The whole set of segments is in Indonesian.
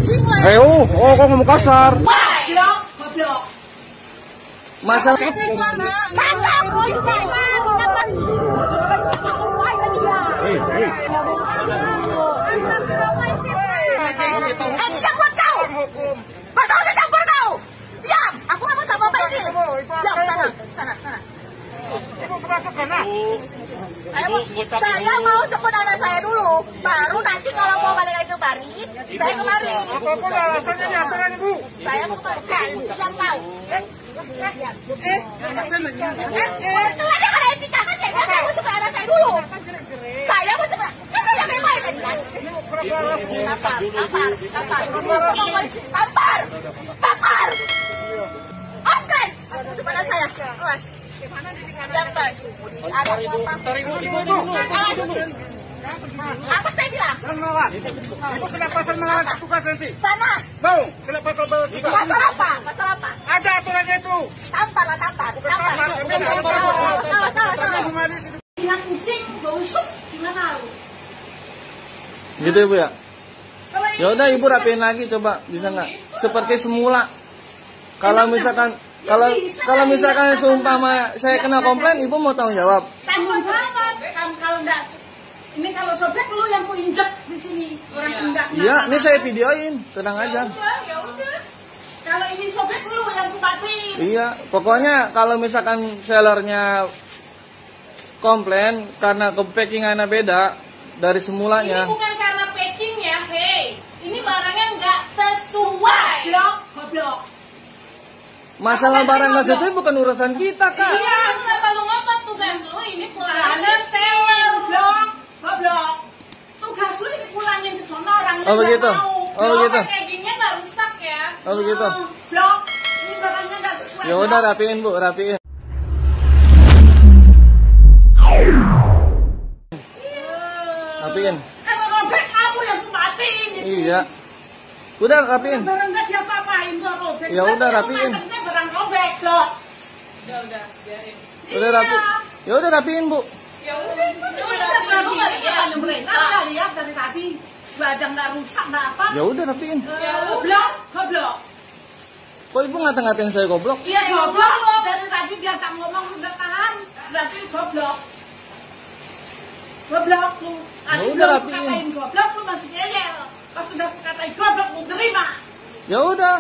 kucing lah. Oh, kok ngomong kasar? Goblok. Masalah. Campur kau. Masa usah campur kau. Diam. Aku nggak mau sama apa ini. Diam sana. Ibu masuk mana? Saya mau jemput anak saya dulu. Baru nanti kalau mau balik lagi ke Bari, saya kemari. Apapun alasannya di aturan ibu. Saya kemari. Diam kau. Itu ada pada etika kan saya mau jemput anak saya dulu. Saya mau jemput. Saya memang lagi kan. Tampar. Oke. Jemput anak saya. Awas. Apa saya bilang? Ibu kena pasal melawan tugas nanti. Sana. Mau kena pasal melawan tugas. Pasal apa? Ada aturannya itu. Tampar. Yang kucing busuk gimana lu? Gitu ibu ya? Ya udah ibu rapiin lagi coba, bisa nggak? Seperti semula. Kalau misalkan seumpama saya kena komplain, ibu mau tanggung jawab? Tanggung jawab. Kalau enggak, ini kalau sobek lu yang ku injek di sini orang enggak. Iya, ini saya videoin, tenang aja. Ya udah. Kalau ini sobek lu yang ku batin. Iya, pokoknya kalau misalkan sellernya komplain karena packingannya beda dari semulanya. Ini bukan karena packingnya, hei. Ini barangnya nggak sesuai. Goblok. Masalah barang nggak sesuai bukan urusan kita, Kak. Iya, kenapa lu ngotot tugas lu ini pulangin seller, goblok. Tugas lu ini pulangin ke sono orangnya. Oh begitu. Oh begitu. Packingnya nggak rusak ya. Oh begitu. Blok. Ini barangnya nggak sesuai. Ya udah rapiin Bu, rapiin. Rapiin. Kalau robek kamu yang kumatiin. Iya. Udah rapiin. Barang nggak diapa-apain kok robek. Ya udah rapiin. Barang robek loh. Udah, biarin. Udah rapi. Ya udah rapiin Bu. Ya udah. Kamu nggak lihat mereka nggak lihat dari tadi. Badan nggak rusak nggak apa. Ya udah rapiin. Goblok. Kok ibu ngata-ngatain saya goblok? Iya goblok. Dari tadi dia tak ngomong udah tahan. Berarti goblok. Goblok lu. Ya udah rapiin. Katain goblok lu masih ngeyel. Pas sudah katain goblok lu terima. Ya udah.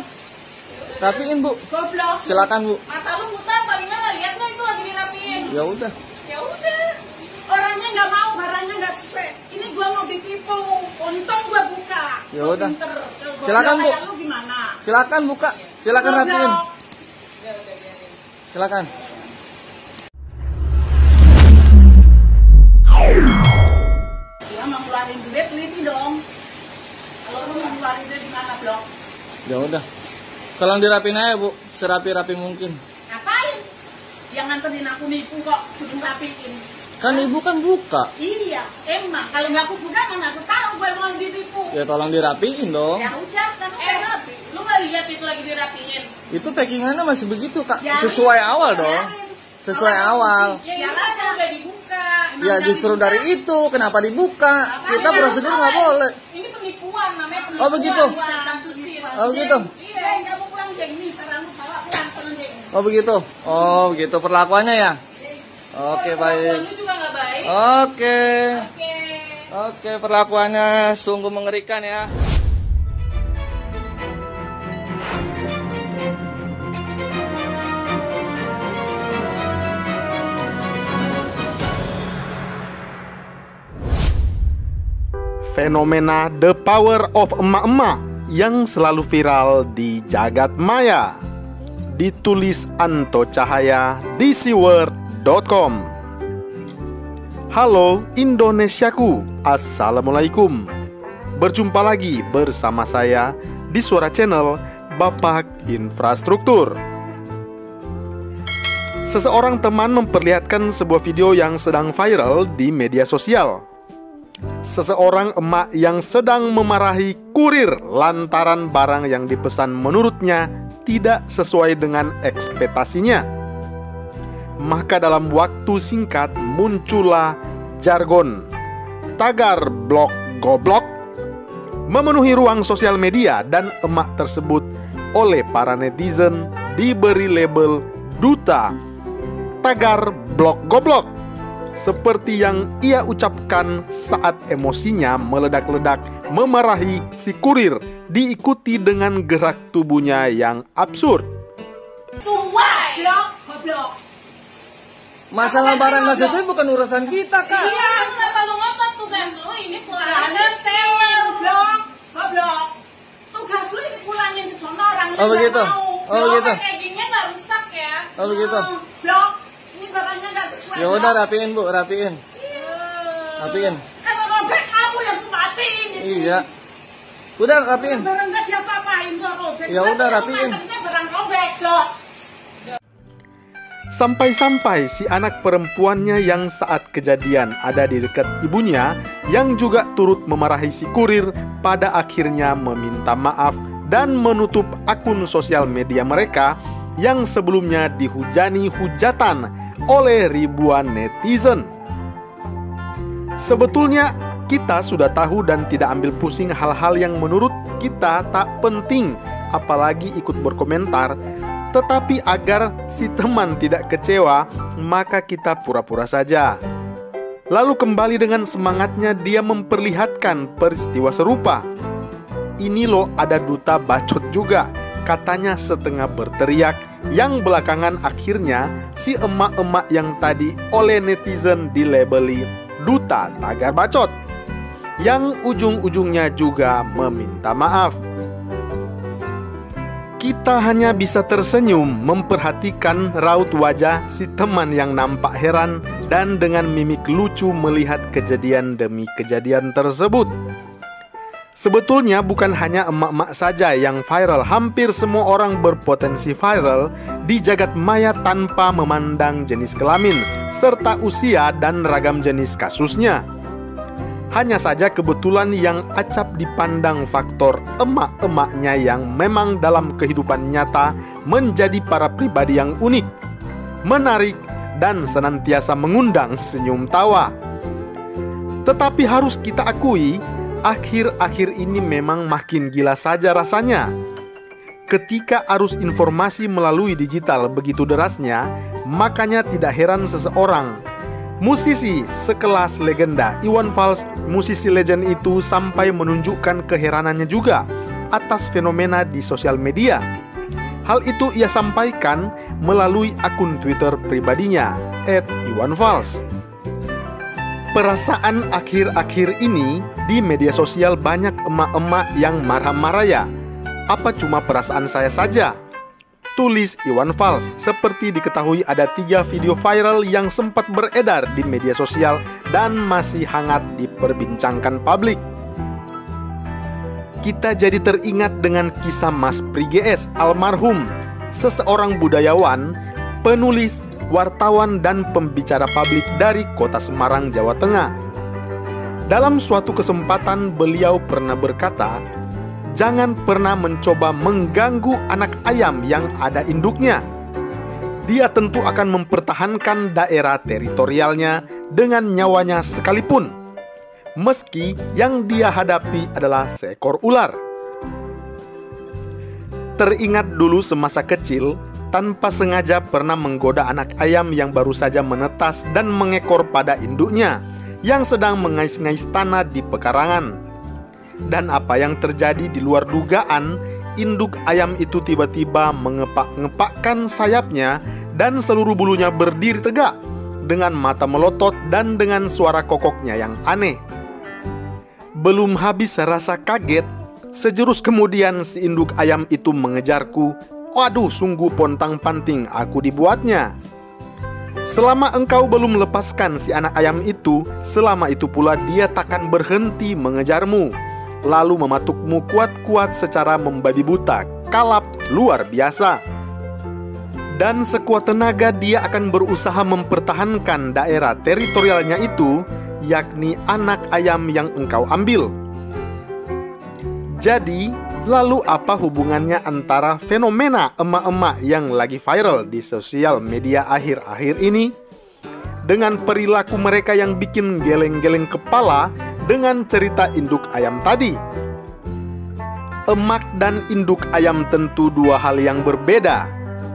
Rapiin Bu. Goblok. Silakan Bu. Mata lu buta paling nggak lihat lo itu lagi dirapiin. Ya udah. Ya udah. Orangnya nggak mau, barangnya nggak sesuai. Ini gua mau ditipu. Untung gua buka. Ya Gua udah. pinter. Silakan, Bu. Kayak lu gimana? Silakan buka. Silakan Goblok. rapiin. Silakan. Dia mau keluarin duit, teliti dong. Kalau lu mau keluarin duit gimana, Blok? Ya udah. Tolong dirapiin aja Bu, serapi-rapi mungkin. Ngapain? Yang nganterin aku nipu kok, suruh rapiin. Kan ibu kan buka. Iya, emang. Kalau nggak aku buka, mana aku tahu gue mau ditipu. Ya tolong dirapiin dong. Ya udah, kan udah rapi. Lu nggak lihat itu lagi dirapiin? Itu packingannya masih begitu Kak. Ya, Sesuai awal dong. biarin. Sesuai awal. Ya aja udah dibuka. Emang Ya udah justru dibuka. dari itu kenapa dibuka? Kita Makanya, prosedur nggak boleh. Ini penipuan, namanya penipuan. Oh, begitu? Bukan kasusir. Oh, begitu? Iya, kamu pulang Jeng nih, sekarang lu bawa pulang pulang Jeng. Oh begitu. Oh begitu perlakuannya ya. Oke baik. Lu juga nggak baik. Oke. Oke. Oke perlakuannya sungguh mengerikan ya. Fenomena The Power of Emak-emak yang selalu viral di jagat maya. Ditulis Anto Cahaya di siword.com. Halo Indonesiaku, Assalamualaikum. Berjumpa lagi bersama saya di Suara Channel Bapak Infrastruktur. Seseorang teman memperlihatkan sebuah video yang sedang viral di media sosial. Seseorang emak yang sedang memarahi kurir lantaran barang yang dipesan menurutnya tidak sesuai dengan ekspektasinya. Maka dalam waktu singkat muncullah jargon tagar blok goblok memenuhi ruang sosial media dan emak tersebut oleh para netizen diberi label duta, tagar blok goblok, seperti yang ia ucapkan saat emosinya meledak-ledak memarahi si kurir, diikuti dengan gerak tubuhnya yang absurd. Goblok. Masalah barang nggak sesuai bukan urusan kita, Kak. Iya, kenapa lu ngotot tugas lu ini pulangin goblok. Tugas lu ini pulangin ke sono orangnya. Oh begitu. Oh begitu. Packagingnya nggak rusak ya. Oh begitu. Blok. Ini barangnya nggak sesuai. Ya udah rapiin, Bu, rapiin. Rapiin. Kalau robek kamu yang matiin. Iya. Udah rapiin. Barang nggak diapa-apain tuh robek. Ya udah rapiin. Barang robek loh. Sampai-sampai si anak perempuannya yang saat kejadian ada di dekat ibunya yang juga turut memarahi si kurir pada akhirnya meminta maaf dan menutup akun sosial media mereka yang sebelumnya dihujani hujatan oleh ribuan netizen. Sebetulnya kita sudah tahu dan tidak ambil pusing hal-hal yang menurut kita tak penting, apalagi ikut berkomentar. Tetapi agar si teman tidak kecewa, maka kita pura-pura saja. Lalu kembali dengan semangatnya dia memperlihatkan peristiwa serupa. Ini loh ada duta bacot juga, katanya setengah berteriak, yang belakangan akhirnya si emak-emak yang tadi oleh netizen dilabeli duta tagar bacot, yang ujung-ujungnya juga meminta maaf. Kita hanya bisa tersenyum memperhatikan raut wajah si teman yang nampak heran dan dengan mimik lucu melihat kejadian demi kejadian tersebut. Sebetulnya bukan hanya emak-emak saja yang viral, hampir semua orang berpotensi viral di jagat maya tanpa memandang jenis kelamin, serta usia dan ragam jenis kasusnya. Hanya saja kebetulan yang acap dipandang faktor emak-emaknya yang memang dalam kehidupan nyata menjadi para pribadi yang unik, menarik, dan senantiasa mengundang senyum tawa. Tetapi harus kita akui, akhir-akhir ini memang makin gila saja rasanya. Ketika arus informasi melalui digital begitu derasnya, makanya tidak heran seseorang, musisi sekelas legenda Iwan Fals, musisi legend itu sampai menunjukkan keheranannya juga atas fenomena di sosial media. Hal itu ia sampaikan melalui akun Twitter pribadinya @iwanfals. Perasaan akhir-akhir ini di media sosial banyak emak-emak yang marah-marah ya. Apa cuma perasaan saya saja? Tulis Iwan Fals. Seperti diketahui ada 3 video viral yang sempat beredar di media sosial dan masih hangat diperbincangkan publik. Kita jadi teringat dengan kisah Mas Pri GS almarhum, seseorang budayawan, penulis, wartawan, dan pembicara publik dari kota Semarang, Jawa Tengah. Dalam suatu kesempatan beliau pernah berkata, jangan pernah mencoba mengganggu anak ayam yang ada induknya. Dia tentu akan mempertahankan daerah teritorialnya dengan nyawanya sekalipun, meski yang dia hadapi adalah seekor ular. Teringat dulu semasa kecil, tanpa sengaja pernah menggoda anak ayam yang baru saja menetas dan mengekor pada induknya yang sedang mengais-ngais tanah di pekarangan. Dan apa yang terjadi di luar dugaan, induk ayam itu tiba-tiba mengepak-ngepakkan sayapnya dan seluruh bulunya berdiri tegak dengan mata melotot dan dengan suara kokoknya yang aneh. Belum habis rasa kaget, sejurus kemudian si induk ayam itu mengejarku. Waduh, sungguh pontang-panting aku dibuatnya. Selama engkau belum melepaskan si anak ayam itu, selama itu pula dia takkan berhenti mengejarmu, lalu mematukmu kuat-kuat secara membabi buta, kalap luar biasa. Dan sekuat tenaga dia akan berusaha mempertahankan daerah teritorialnya itu, yakni anak ayam yang engkau ambil. Jadi, lalu apa hubungannya antara fenomena emak-emak yang lagi viral di sosial media akhir-akhir ini dengan perilaku mereka yang bikin geleng-geleng kepala dengan cerita induk ayam tadi? Emak dan induk ayam tentu dua hal yang berbeda,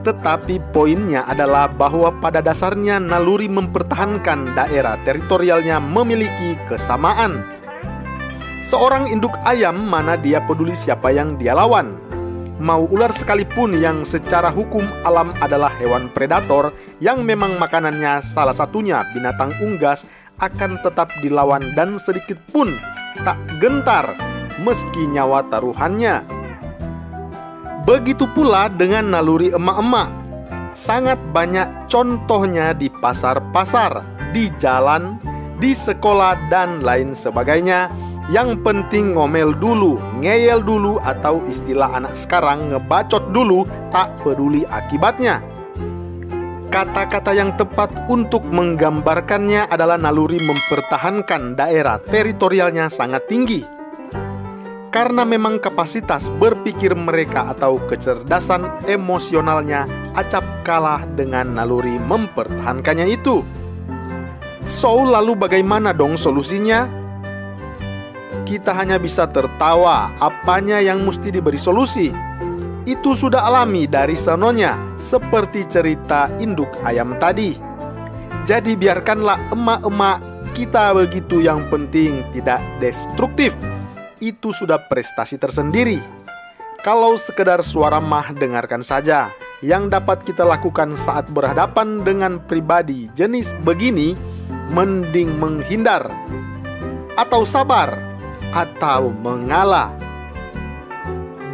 tetapi poinnya adalah bahwa pada dasarnya naluri mempertahankan daerah teritorialnya memiliki kesamaan. Seorang induk ayam mana dia peduli siapa yang dia lawan. Mau ular sekalipun yang secara hukum alam adalah hewan predator yang memang makanannya salah satunya binatang unggas akan tetap dilawan dan sedikit pun tak gentar meski nyawa taruhannya. Begitu pula dengan naluri emak-emak. Sangat banyak contohnya di pasar-pasar, di jalan, di sekolah dan lain sebagainya. Yang penting ngomel dulu, ngeyel dulu, atau istilah anak sekarang ngebacot dulu, tak peduli akibatnya. Kata-kata yang tepat untuk menggambarkannya adalah naluri mempertahankan daerah teritorialnya sangat tinggi. Karena memang kapasitas berpikir mereka atau kecerdasan emosionalnya acap kalah dengan naluri mempertahankannya itu. So, lalu bagaimana dong solusinya? Kita hanya bisa tertawa, apanya yang mesti diberi solusi. Itu sudah alami dari sononya, seperti cerita induk ayam tadi. Jadi biarkanlah emak-emak kita begitu, yang penting tidak destruktif. Itu sudah prestasi tersendiri. Kalau sekedar suara mah dengarkan saja. Yang dapat kita lakukan saat berhadapan dengan pribadi jenis begini, mending menghindar, atau sabar, atau mengalah.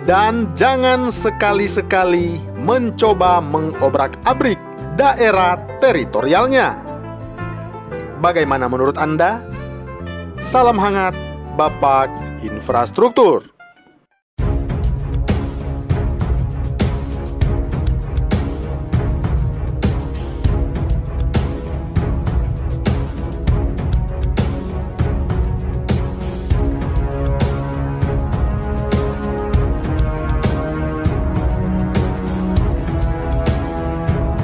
Dan jangan sekali-sekali mencoba mengobrak-abrik daerah teritorialnya. Bagaimana menurut Anda? Salam hangat, Bapak Infrastruktur.